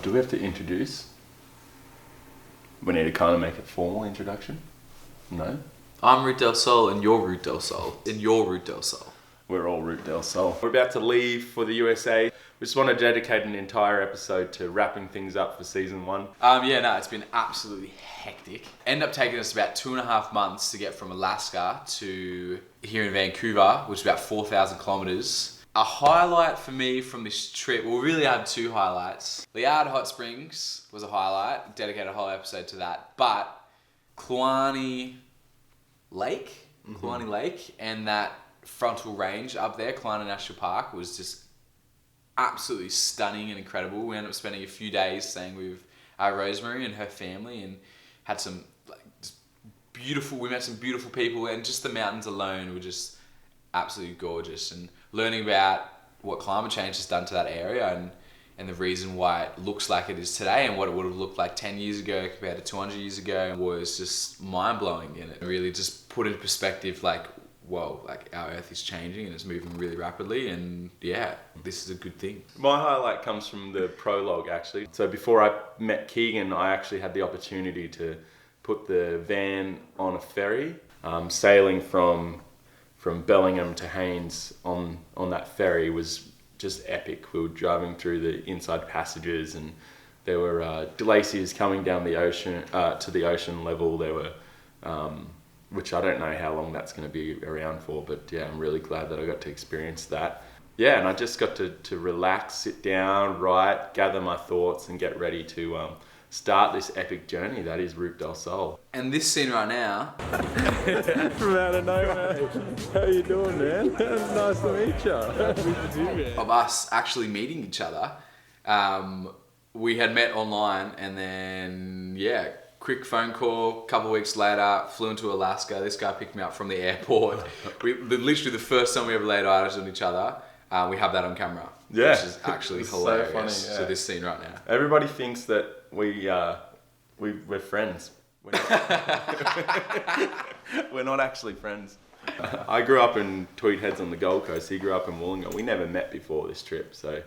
do we have to introduce? We need to kind of make a formal introduction? No? I'm Root del Sol and you're Root del Sol. And you're Root del Sol. We're all Root del Sol. We're about to leave for the USA. We just want to dedicate an entire episode to wrapping things up for season 1. It's been absolutely hectic. Ended up taking us about 2.5 months to get from Alaska to here in Vancouver, which is about 4,000 kilometers. A highlight for me from this trip, well, we really had 2 highlights. Liard Hot Springs was a highlight, dedicated a whole episode to that. But Kluane Lake, and that frontal range up there, Kluane National Park, was just absolutely stunning and incredible. We ended up spending a few days staying with Rosemary and her family, and had some we met some beautiful people, and just the mountains alone were just absolutely gorgeous, and learning about what climate change has done to that area and the reason why it looks like it is today and what it would have looked like 10 years ago compared to 200 years ago was just mind-blowing. And it really just put into perspective, like, whoa, like our earth is changing and it's moving really rapidly, and yeah, this is a good thing. My highlight comes from the prologue, actually. So before I met Keegan, I actually had the opportunity to put the van on a ferry, sailing from Bellingham to Haynes on that ferry was just epic. We were driving through the inside passages, and there were glaciers coming down the ocean to the ocean level. There were which I don't know how long that's going to be around for, but yeah, I'm really glad that I got to experience that. Yeah, and I just got to relax, sit down, write, gather my thoughts, and get ready to start this epic journey that is Root del Sol. And this scene right now... From out of nowhere. How you doing, man? Nice to meet you. Of us actually meeting each other. We had met online, and then, yeah, quick phone call, a couple of weeks later, flew into Alaska. This guy picked me up from the airport. Literally the first time we ever laid eyes on each other, we have that on camera. Yeah. Which is actually hilarious. So funny, yeah. So this scene right now. Everybody thinks that we're friends. We're not actually friends. I grew up in Tweed Heads on the Gold Coast. He grew up in Wollongong. We never met before this trip, so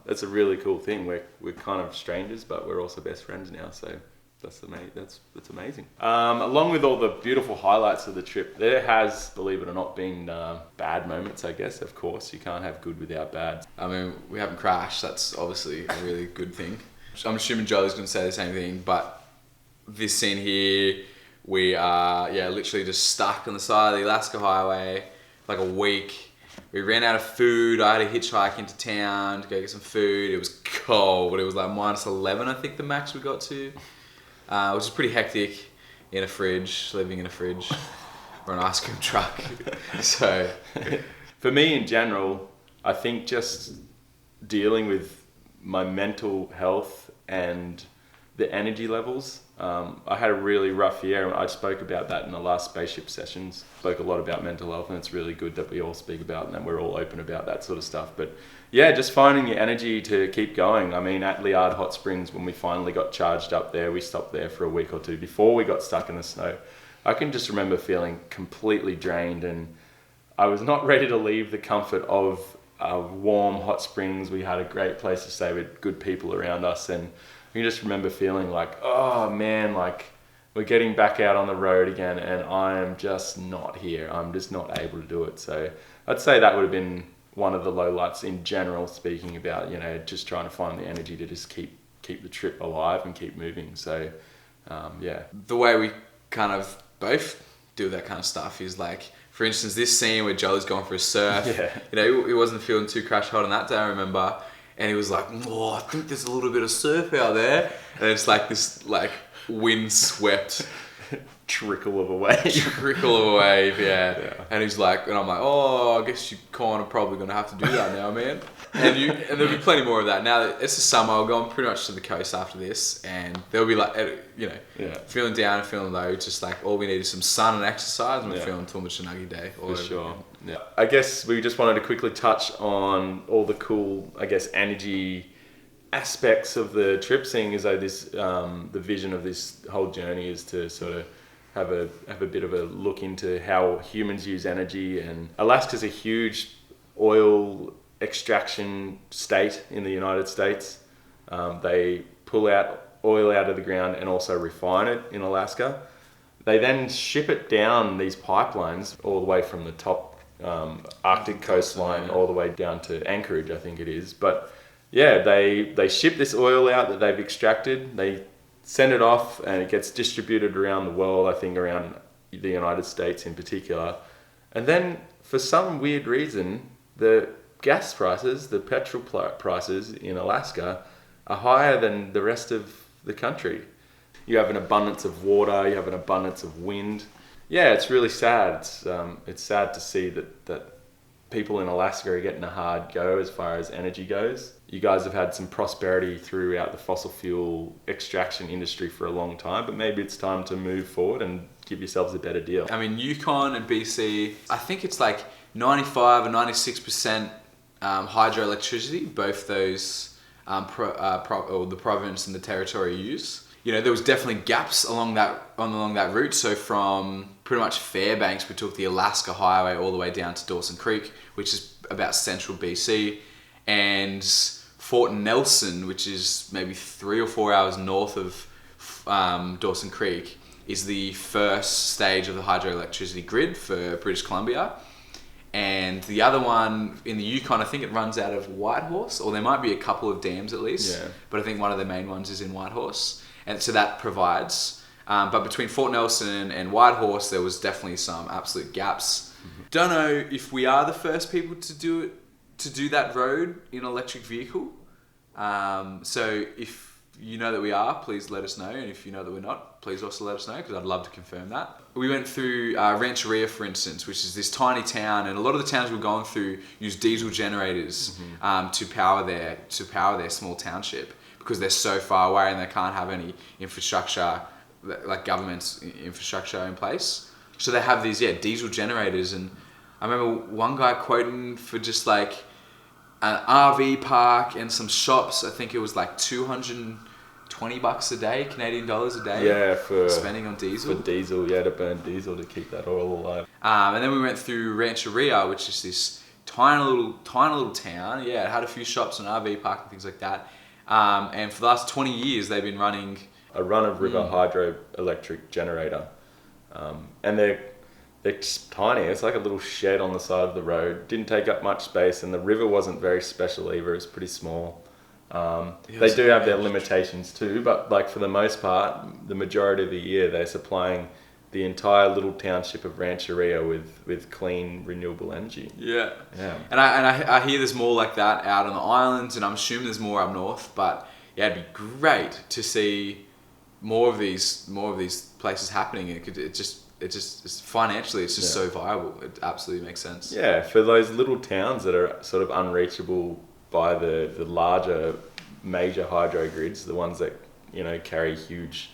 that's a really cool thing. We're kind of strangers, but we're also best friends now. So that's amazing. Along with all the beautiful highlights of the trip, there has, believe it or not, been bad moments. I guess, of course, you can't have good without bad. I mean, we haven't crashed. That's obviously a really good thing. I'm assuming Jolie's going to say the same thing, but this scene here, we are literally just stuck on the side of the Alaska highway for like a week. We ran out of food. I had to hitchhike into town to go get some food. It was cold, but it was like -11, I think, the max we got to, which is pretty hectic in a fridge, living in a fridge or an ice cream truck. So, for me in general, I think just dealing with my mental health and the energy levels. I had a really rough year. I spoke about that in the last spaceship sessions. Spoke a lot about mental health, and it's really good that we all speak about and that we're all open about that sort of stuff. But yeah, just finding the energy to keep going. I mean, at Liard Hot Springs, when we finally got charged up there, we stopped there for a week or two before we got stuck in the snow. I can just remember feeling completely drained, and I was not ready to leave the comfort of warm hot springs. We had a great place to stay with good people around us, and you just remember feeling like, oh man, like we're getting back out on the road again, and I'm just not here. I'm just not able to do it. So I'd say that would have been one of the lowlights in general, speaking about, just trying to find the energy to just keep the trip alive and keep moving. So yeah. The way we kind of both do that kind of stuff is like, for instance, this scene where Jolie's going for a surf. Yeah. He wasn't feeling too crash hot on that day, I remember. And he was like, oh, I think there's a little bit of surf out there. And it's like this wind-swept trickle of a wave. Yeah. And he's like, and I'm like, oh, I guess you're kind of probably going to have to do that now, man. And there'll be plenty more of that. Now that it's the summer, I'll go pretty much to the coast after this, and there'll be feeling down and feeling low. Just like all we need is some sun and exercise, and we're feeling Toomuchanagi Day. For sure. Yeah. I guess we just wanted to quickly touch on all the cool, energy aspects of the trip, seeing as though this the vision of this whole journey is to sort of have a bit of a look into how humans use energy. And Alaska's a huge oil extraction state in the United States. They pull out oil out of the ground and also refine it in Alaska. They then ship it down these pipelines all the way from the top Arctic coastline all the way down to Anchorage, I think it is. But yeah, they ship this oil out that they've extracted. They send it off and it gets distributed around the world, I think around the United States in particular. And then for some weird reason, the gas prices, the petrol prices in Alaska are higher than the rest of the country. You have an abundance of water, you have an abundance of wind. Yeah, it's really sad. It's sad to see that people in Alaska are getting a hard go as far as energy goes. You guys have had some prosperity throughout the fossil fuel extraction industry for a long time, but maybe it's time to move forward and give yourselves a better deal. I mean, Yukon and BC, I think it's like 95 or 96% hydroelectricity, both those the province and the territory use. You know, there was definitely gaps along that route. So from pretty much Fairbanks, we took the Alaska Highway all the way down to Dawson Creek, which is about central BC, and Fort Nelson, which is maybe 3 or 4 hours north of Dawson Creek, is the first stage of the hydroelectricity grid for British Columbia. And the other one in the Yukon, I think it runs out of Whitehorse, or there might be a couple of dams at least, but I think one of the main ones is in Whitehorse. And so that provides, but between Fort Nelson and Whitehorse, there was definitely some absolute gaps. Don't know if we are the first people to do that road in an electric vehicle. So if you know that we are, please let us know. And if you know that we're not, please also let us know, because I'd love to confirm that. We went through Rancheria, for instance, which is this tiny town, and a lot of the towns we're going through use diesel generators to power their small township, because they're so far away and they can't have any infrastructure, like government's infrastructure in place. So they have these diesel generators, and I remember one guy quoting for just like an RV park and some shops, I think it was like $220 a day, Canadian dollars a day. Yeah, for spending on diesel. For diesel, to burn diesel to keep that oil alive. And then we went through Rancheria, which is this tiny little town. Yeah, it had a few shops, an RV park and things like that. And for the last 20 years, they've been running a run-of-river hydroelectric generator. And they're tiny. It's like a little shed on the side of the road. Didn't take up much space, and the river wasn't very special either. It's pretty small. They do have their limitations too, but like for the most part, the majority of the year, they're supplying the entire little township of Rancheria with clean, renewable energy. Yeah. And I hear there's more like that out on the islands, and I'm assuming there's more up north. But yeah, it'd be great to see more of these places happening. It's financially, it's just so viable. It absolutely makes sense. Yeah, for those little towns that are sort of unreachable by the larger major hydro grids, the ones that carry huge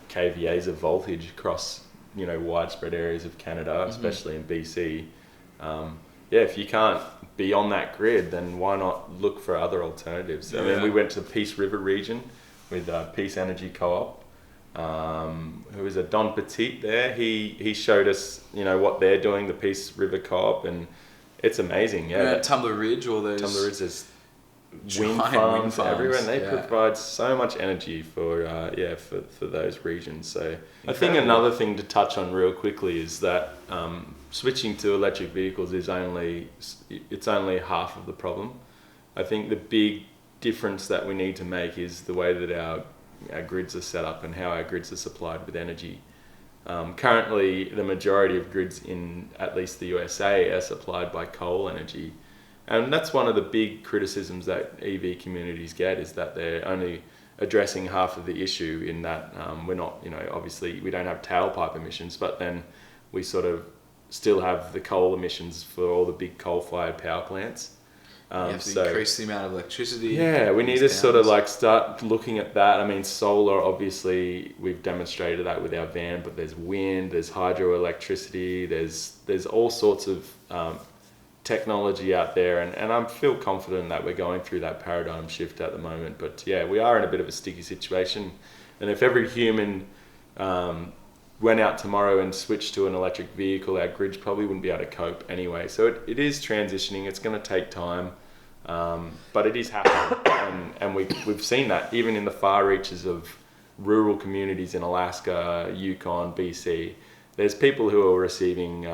kVAs of voltage across widespread areas of Canada, especially in BC. If you can't be on that grid, then why not look for other alternatives? I mean, we went to the Peace River region with Peace Energy Co-op. Who is a Don Petit there? He showed us what they're doing, the Peace River Co-op, and it's amazing. Tumbler Ridge, all those. Tumbler Ridge, there's wind farms everywhere, and they provide so much energy for those regions. So I think another thing to touch on real quickly is that switching to electric vehicles is only half of the problem. I think the big difference that we need to make is the way that our grids are set up and how our grids are supplied with energy. Currently, the majority of grids in at least the USA are supplied by coal energy. And that's one of the big criticisms that EV communities get, is that they're only addressing half of the issue, in that we're not, obviously we don't have tailpipe emissions, but then we sort of still have the coal emissions for all the big coal-fired power plants. You have to increase the amount of electricity. Yeah, we need to sort of like start looking at that. I mean, solar, obviously, we've demonstrated that with our van, but there's wind, there's hydroelectricity, there's all sorts of technology out there, and I feel confident that we're going through that paradigm shift at the moment. But yeah, we are in a bit of a sticky situation, and if every human went out tomorrow and switched to an electric vehicle, our grids probably wouldn't be able to cope anyway. So it is transitioning. It's going to take time. But it is happening, and we've seen that even in the far reaches of rural communities in Alaska, Yukon, BC. There's people who are receiving,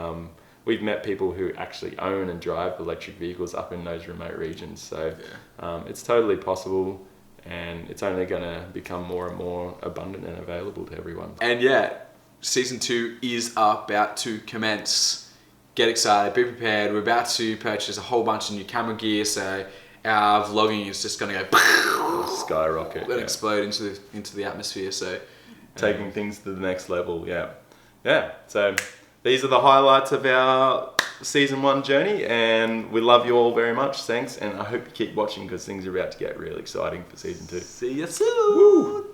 we've met people who actually own and drive electric vehicles up in those remote regions. So it's totally possible, and it's only going to become more and more abundant and available to everyone. And yeah, season 2 is about to commence. Get excited, be prepared. We're about to purchase a whole bunch of new camera gear, so our vlogging is just going to go skyrocket and explode into the atmosphere. So taking things to the next level. So these are the highlights of our season 1 journey, and we love you all very much. Thanks, and I hope you keep watching because things are about to get really exciting for season 2. See you soon. Woo.